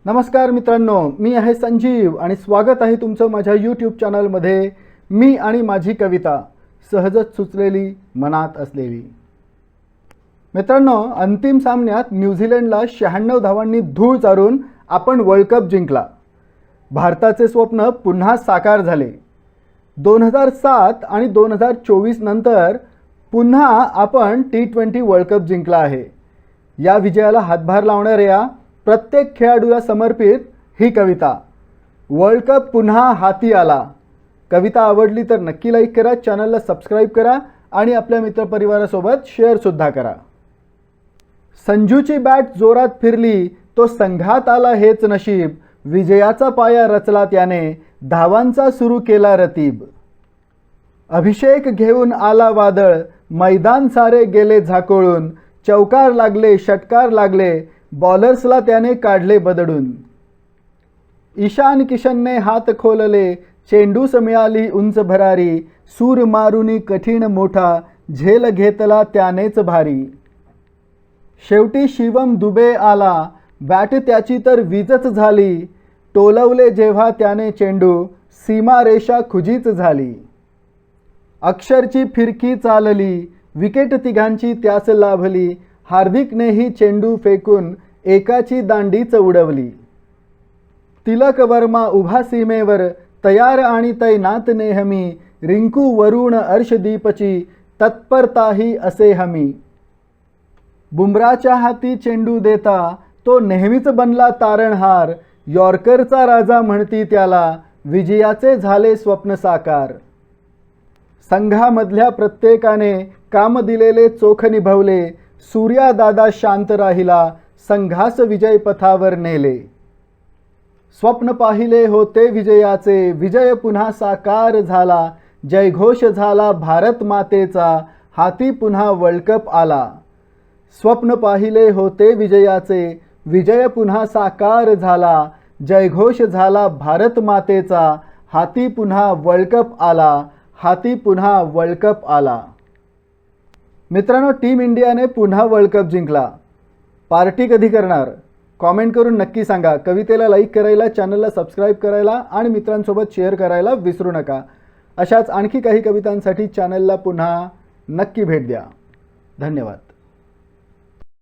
नमस्कार मित्रांनो, मी आहे संजीव आणि स्वागत आहे तुमचं माझ्या यूट्यूब चॅनलमध्ये. मी आणि माझी कविता, सहजच सुचलेली मनात असलेली. मित्रांनो, अंतिम सामन्यात न्यूझीलंडला 96 धावांनी धूळ चारून आपण वर्ल्ड कप जिंकला. भारताचे स्वप्न पुन्हा साकार झाले. 2007 आणि 2024 नंतर पुन्हा आपण T20 वर्ल्ड कप जिंकला आहे. या विजयाला हातभार लावणाऱ्या प्रत्येक खेळाडूला समर्पित ही कविता. वर्ल्ड कप पुन्हा हाती आला. कविता आवडली तर नक्की लाईक करा, चॅनलला सबस्क्राईब करा आणि आपल्या मित्रपरिवारासोबत शेअरसुद्धा करा. संजूची बॅट जोरात फिरली, तो संघात आला हेच नशीब. विजयाचा पाया रचला त्याने, धावांचा सुरू केला रतीब. अभिषेक घेऊन आला वादळ, मैदान सारे गेले झाकोळून. चौकार लागले, षटकार लागले, बॉलर्सला त्याने काढले बदडून. ईशान किशनने हात खोलले, चेंडूस मिळाली उंच भरारी. सूर मारुनी कठीण मोठा, झेल घेतला त्यानेच भारी. शेवटी शिवम दुबे आला, बॅट त्याची तर वीजच झाली. टोलवले जेव्हा त्याने चेंडू, सीमारेषा खुजीच झाली. अक्षरची फिरकी चालली, विकेट तिघांची त्यास लाभली. हार्दिकनेही चेंडू फेकून एकाची दांडीच उडवली. तिलक वर्मा उभा सीमेवर, तयार आणि तैनात नेहमी. रिंकू वरुण अर्शदीपची तत्परताही असे हमी. बुमराच्या हाती चेंडू देता, तो नेहमीच बनला तारणहार. यॉर्करचा राजा म्हणती त्याला, विजयाचे झाले स्वप्न साकार. संघामधल्या प्रत्येकाने काम दिलेले चोख निभवले. सूर्या दादा शांत राहिला, संघास विजय पथावर नेले. स्वप्न पाहिले होते विजयाचे, विजय पुन्हा साकार झाला. जयघोष झाला भारत मातेचा, हाती पुन्हा वर्ल्ड कप आला. स्वप्न पाहिले होते विजयाचे, विजय पुन्हा साकार झाला. जयघोष झाला भारत मातेचा, हाती पुन्हा वर्ल्ड कप आला. हाती पुन्हा वर्ल्ड कप आला. मित्रांनो, टीम इंडियाने पुन्हा वर्ल्ड कप जिंकला. पार्टी कधी करणार? कॉमेंट करून नक्की सांगा. कवितेला लाईक करायला, चॅनलला सबस्क्राईब करायला आणि मित्रांसोबत शेअर करायला विसरू नका. अशाच आणखी काही कवितांसाठी चॅनलला पुन्हा नक्की भेट द्या. धन्यवाद.